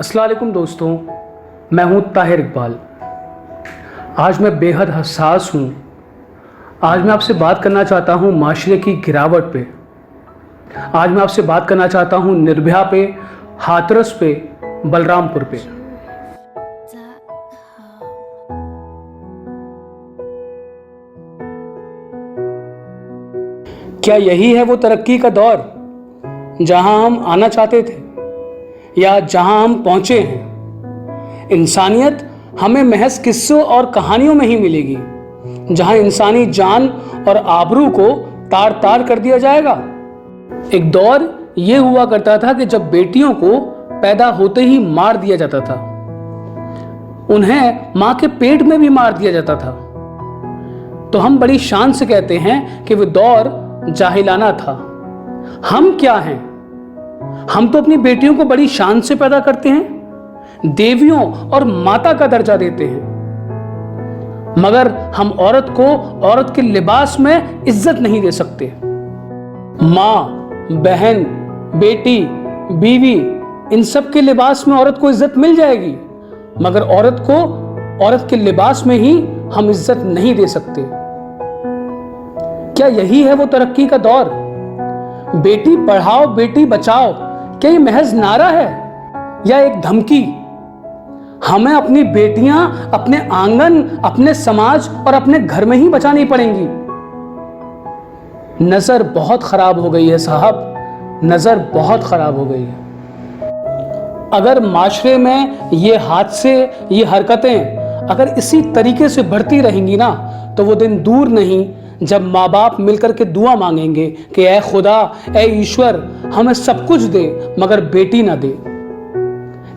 अस्सलाम वालेकुम दोस्तों, मैं हूं ताहिर इकबाल। आज मैं बेहद हसास हूं। आज मैं आपसे बात करना चाहता हूं माशरे की गिरावट पे। आज मैं आपसे बात करना चाहता हूं निर्भया पे, हाथरस पे, बलरामपुर पे। क्या यही है वो तरक्की का दौर जहां हम आना चाहते थे या जहां हम पहुंचे हैं? इंसानियत हमें महज किस्सों और कहानियों में ही मिलेगी, जहां इंसानी जान और आबरू को तार तार कर दिया जाएगा। एक दौर यह हुआ करता था कि जब बेटियों को पैदा होते ही मार दिया जाता था, उन्हें मां के पेट में भी मार दिया जाता था। तो हम बड़ी शान से कहते हैं कि वह दौर जाहिलाना था। हम क्या हैं? हम तो अपनी बेटियों को बड़ी शान से पैदा करते हैं, देवियों और माता का दर्जा देते हैं, मगर हम औरत को औरत के लिबास में इज्जत नहीं दे सकते। मां, बहन, बेटी, बीवी, इन सब के लिबास में औरत को इज्जत मिल जाएगी, मगर औरत को औरत के लिबास में ही हम इज्जत नहीं दे सकते। क्या यही है वो तरक्की का दौर? बेटी पढ़ाओ बेटी बचाओ, क्या ये महज नारा है या एक धमकी? हमें अपनी बेटियां अपने आंगन, अपने समाज और अपने घर में ही बचानी पड़ेंगी। नजर बहुत खराब हो गई है साहब, नजर बहुत खराब हो गई है। अगर माशरे में ये हादसे, ये हरकतें अगर इसी तरीके से बढ़ती रहेंगी ना, तो वो दिन दूर नहीं जब माँ बाप मिलकर के दुआ मांगेंगे कि ऐ खुदा, ऐ ईश्वर, हमें सब कुछ दे मगर बेटी ना दे।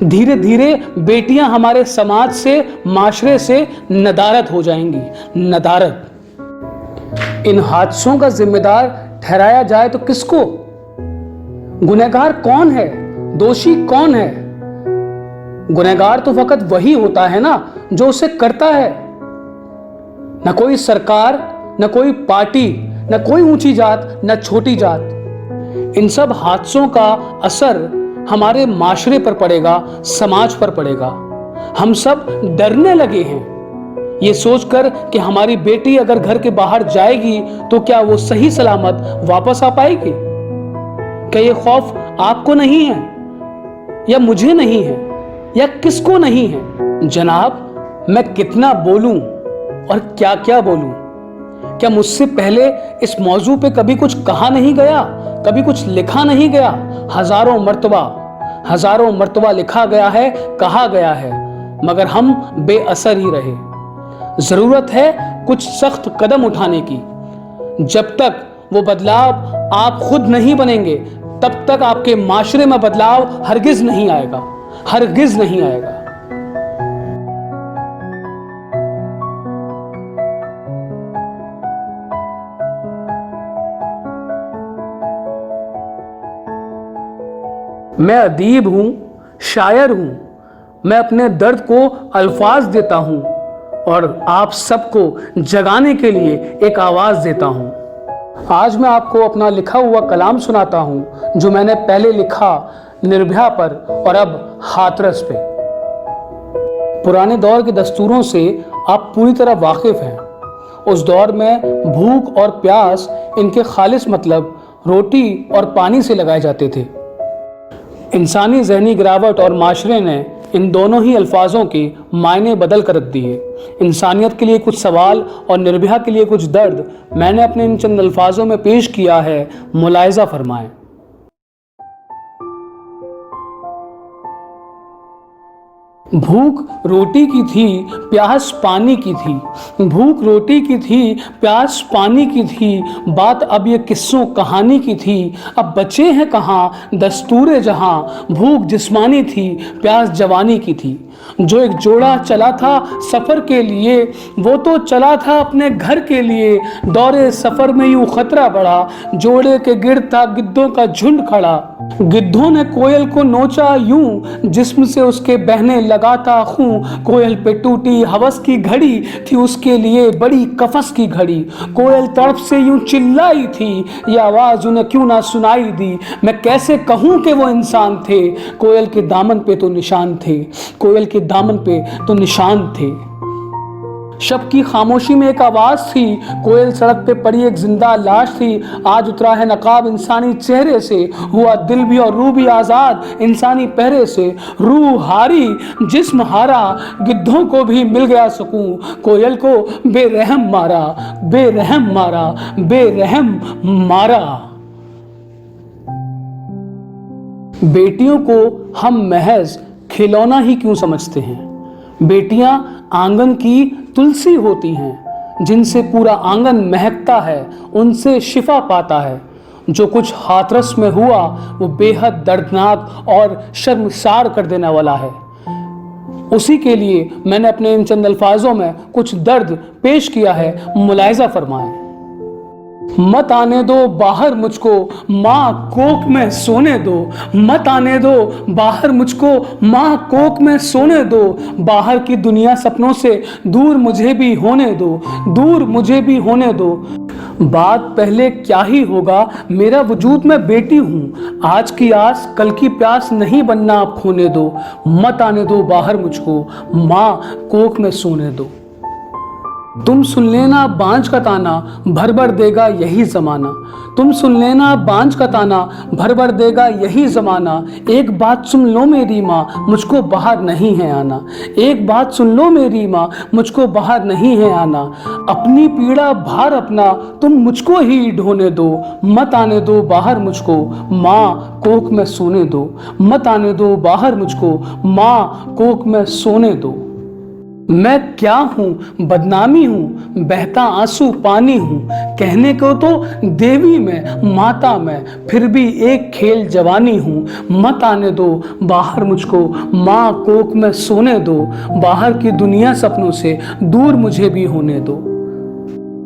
धीरे धीरे बेटियां हमारे समाज से, माशरे से नदारद हो जाएंगी, नदारद। इन हादसों का जिम्मेदार ठहराया जाए तो किसको? गुनहगार कौन है? दोषी कौन है? गुनहगार तो फकत वही होता है ना जो उसे करता है। न कोई सरकार, न कोई पार्टी, न कोई ऊंची जात, न छोटी जात। इन सब हादसों का असर हमारे माशरे पर पड़ेगा, समाज पर पड़ेगा। हम सब डरने लगे हैं ये सोचकर कि हमारी बेटी अगर घर के बाहर जाएगी तो क्या वो सही सलामत वापस आ पाएगी? क्या ये खौफ आपको नहीं है या मुझे नहीं है या किसको नहीं है? जनाब, मैं कितना बोलूं और क्या क्या बोलूं? क्या मुझसे पहले इस मौजू पे कभी कुछ कहा नहीं गया, कभी कुछ लिखा नहीं गया? हजारों मर्तबा लिखा गया है, कहा गया है, मगर हम बेअसर ही रहे। जरूरत है कुछ सख्त कदम उठाने की। जब तक वो बदलाव आप खुद नहीं बनेंगे, तब तक आपके माशरे में बदलाव हरगिज नहीं आएगा, हरगिज नहीं आएगा। मैं अदीब हूं, शायर हूं। मैं अपने दर्द को अल्फाज देता हूं और आप सबको जगाने के लिए एक आवाज देता हूं। आज मैं आपको अपना लिखा हुआ कलाम सुनाता हूं, जो मैंने पहले लिखा निर्भया पर और अब हाथरस पे। पुराने दौर के दस्तूरों से आप पूरी तरह वाकिफ हैं। उस दौर में भूख और प्यास, इनके खालिस मतलब रोटी और पानी से लगाए जाते थे। इंसानी ज़हनी गिरावट और माशरे ने इन दोनों ही अल्फाजों के मायने बदल कर रख दिए। इंसानियत के लिए कुछ सवाल और निर्भया के लिए कुछ दर्द मैंने अपने इन चंद अल्फाजों में पेश किया है, मुलाहिज़ा फरमाएं। भूख रोटी की थी, प्यास पानी की थी। भूख रोटी की थी, प्यास पानी की थी। बात अब ये किस्सों कहानी की थी। अब बचे हैं कहाँ दस्तूरे जहाँ। भूख जिस्मानी थी, प्यास जवानी की थी। जो एक जोड़ा चला था सफ़र के लिए, वो तो चला था अपने घर के लिए। दौरे सफ़र में यूँ खतरा बढ़ा, जोड़े के गिर्द था गिद्धों का झुंड खड़ा। गिद्धों ने कोयल को नोचा यूं, जिस्म से उसके बहने लगाता खूं। कोयल पे टूटी हवस की घड़ी, थी उसके लिए बड़ी कफस की घड़ी। कोयल तड़प से यूं चिल्लाई थी, ये आवाज उन्हें क्यों ना सुनाई दी। मैं कैसे कहूं कि वो इंसान थे, कोयल के दामन पे तो निशान थे, कोयल के दामन पे तो निशान थे। शब की खामोशी में एक आवाज थी, कोयल सड़क पे पड़ी एक जिंदा लाश थी। आज उतरा है नकाब इंसानी चेहरे से, हुआ दिल भी और रूह भी आजाद इंसानी पहरे से। रूह हारी जिस्म हारा, गिद्धों को भी मिल गया सुकून। कोयल को बेरहम मारा, बेरहम मारा, बेरहम मारा। बेटियों को हम महज खिलौना ही क्यों समझते हैं। बेटियां आंगन की तुलसी होती हैं, जिनसे पूरा आंगन महकता है, उनसे शिफा पाता है। जो कुछ हाथरस में हुआ वो बेहद दर्दनाक और शर्मसार कर देने वाला है। उसी के लिए मैंने अपने इन चंद अल्फाजों में कुछ दर्द पेश किया है, मुलाहिजा फरमाएं। मत आने दो बाहर मुझको, माँ कोख में सोने दो। मत आने दो बाहर मुझको, माँ कोख में सोने दो। बाहर की दुनिया सपनों से दूर मुझे भी होने दो, दूर मुझे भी होने दो। बात पहले क्या ही होगा, मेरा वजूद मैं बेटी हूँ। आज की आस कल की प्यास नहीं बनना आप खोने दो। मत आने दो बाहर मुझको, माँ कोख में सोने दो। तुम सुन लेना बांझ का ताना, भर भर देगा यही जमाना। तुम सुन लेना बांझ का ताना, भर भर देगा यही जमाना। एक बात सुन लो मेरी माँ, मुझको बाहर नहीं है आना। एक बात सुन लो मेरी माँ, मुझको बाहर नहीं है आना। अपनी पीड़ा भार अपना तुम मुझको ही ढोने दो। मत आने दो बाहर मुझको, माँ कोख में सोने दो। मत आने दो बाहर मुझको, माँ कोख में सोने दो। मैं क्या हूँ, बदनामी हूँ, बहता आंसू पानी हूँ। कहने को तो देवी में माता में, फिर भी एक खेल जवानी हूँ। मत आने दो बाहर मुझको, माँ कोख में सोने दो। बाहर की दुनिया सपनों से दूर मुझे भी होने दो।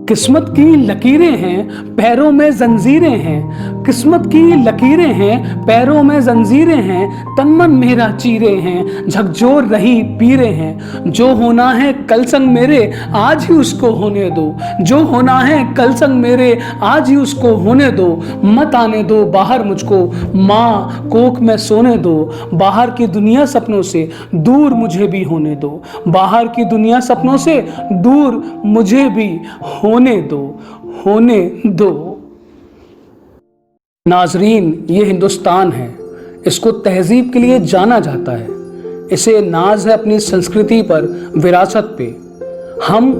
किस्मत की लकीरें हैं पैरों में जंजीरें हैं। किस्मत की लकीरें हैं पैरों में जंजीरें हैं। तन मन मेरा चीरे हैं, झकझोर रही पीरे हैं। जो होना है कल संग मेरे आज ही उसको होने दो। जो होना है कल संग मेरे आज ही उसको होने दो। मत आने दो बाहर मुझको, माँ कोख में सोने दो। बाहर की दुनिया सपनों से दूर मुझे भी होने दो। बाहर की दुनिया सपनों से दूर मुझे भी होने दो, होने दो। नाजरीन, ये हिंदुस्तान है, इसको तहजीब के लिए जाना जाता है। इसे नाज है अपनी संस्कृति पर, विरासत पे। हम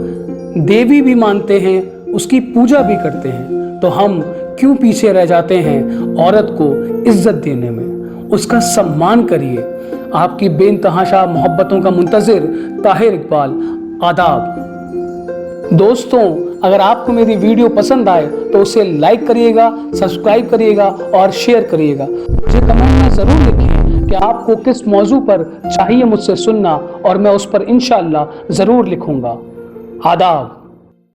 देवी भी मानते हैं, उसकी पूजा भी करते हैं, तो हम क्यों पीछे रह जाते हैं औरत को इज्जत देने में। उसका सम्मान करिए। आपकी बेइंतहा मोहब्बतों का मुंतजिर ताहिर इकबाल। आदाब। दोस्तों, अगर आपको मेरी वीडियो पसंद आए तो उसे लाइक करिएगा, सब्सक्राइब करिएगा और शेयर करिएगा। मुझे कमेंट में ज़रूर लिखिए कि आपको किस मौजू पर चाहिए मुझसे सुनना, और मैं उस पर इंशाअल्लाह ज़रूर लिखूंगा। आदाब।